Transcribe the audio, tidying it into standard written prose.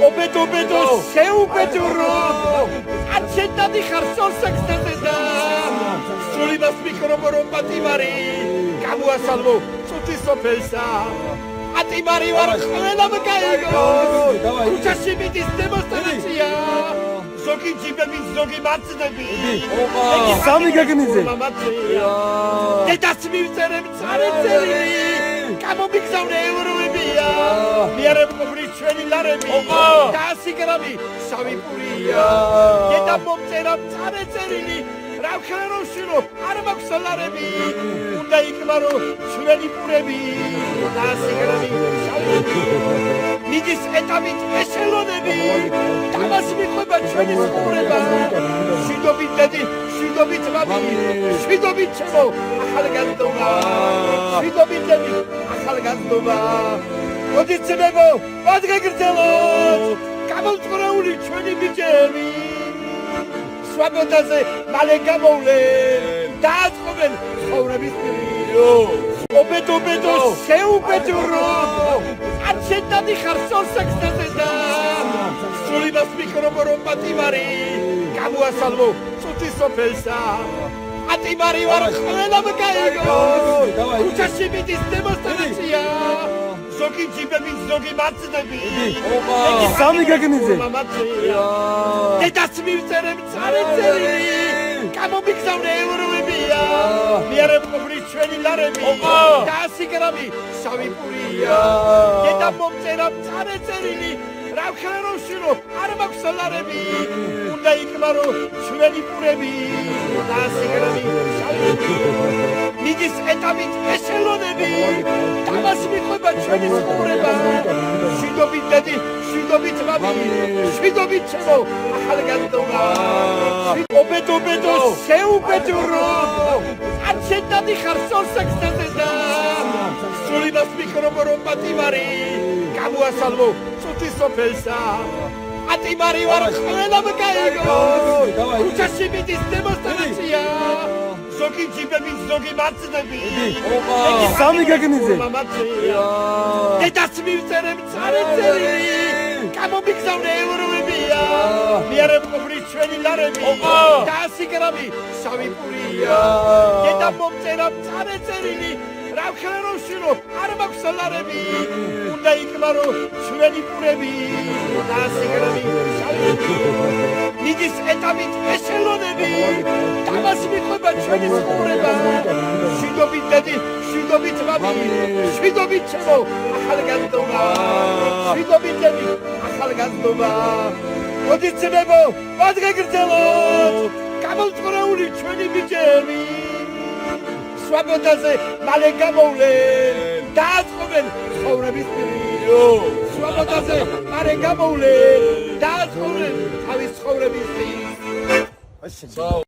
ობედო შეუბედურო არჩენდადი ხარ სოლსექსტეზედა სული მას მიკრობორო პატიმარი გამოასალმო წუთი სოფელსა ატიმარი ვარ ყველამ გაიგო უჩაში მიდის დემონსტრაცია ზოგი ჯიბები ზოგი მარცდები სამი გაგნიზე დედას მივწერებ წარეწელი გამომიგზავნე ევროებია მიერებ ყოფრი ჩვენი ლარები და 100 გრამი შავი პურია დედა მომწერა წარეწელი რა ხეროშირო არ მაქვს ლარები უნდა იკმარო ჩვენი პურები და 100 გრამი შავი მიდის ეტამით ეშელონები დამას მიყვება ჩვენი სპურება შვიდობით დედი შვიდობით მამი შვიდობით ჩემო ახალგაზრდობა შვიდობით დედი ახალგაზრდობა მოდიცნებო ვადგეგრძელოთ გამოვწყრეული ჩვენი ბიჭები სვაბოდაზე მალე გამოვლენ დააწყობენ ცხოვრების პირო ობედო შეუბედურო არჩენდადი ხარ სოლსექსტეზედა სული მას მიკრობორო პატიმარი გამოასალმო წუთი სოფელსა ატიმარი ვარ ყველამ გაიგო უჩაში მიდის დემონსტრაცია ზოგი ჯიბები ზოგი მარცდები სამი გაგნიზე დედას მივწერებ წარეწელი გამომიგზავნე ევროებია მიერებ ყოფრი ჩვენი ლარები და 100 გრამი შავი პურია დედა მომწერა წარეწელი რა ხეროშირო არ მაქვს ლარები უნდა იკმარო ჩვენი პურები და 100 გრამი შავი მიდის ეტამით ეშელონები დამას მიყვება ჩვენი სპურება შვიდობით დედი შვიდობით მამი შვიდობით ჩემო ახალგაზრდობა ობედო შეუბედურო არჩენდადი ხარ სოლსექსტეზედა სული მას მიკრობორო პატიმარი გამოასალმო წუთი სოფელსა ატიმარი ვარ ყველამ გაიგო უჩაში მიდის დემონსტრაცია ზოგი ჯიბები ზოგი მარცდები სამი გაგნიზე დედას მივწერებ წარეწელი გამომიგზავნე ევროებია მიერებ ყოფრი ჩვენი ლარები და 100 გრამი შავი პურია დედა მომწერა წარეწელი რა ხეროშირო არ მაქვს ლარები უნდა იკმარო ჩვენი პურები და 100 გრამი შავი მიდის ეტამით ეშელონები დამას მიყვება ჩვენი სპურება შვიდობით დედი შვიდობით მამი შვიდობით ჩემო ახალგაზრდობა შვიდობით დედი ახალგაზრდობა მოდიცნებო ვადგეგრძელოთ გამოვწყრეული ჩვენი ბიჭები სვაბოდაზე მალე გამოვლენ დააწყობენ ცხოვრების პირო სვაბოდაზე მალე გამოვლენ დააწყობენ თავის ცხოვრების პირს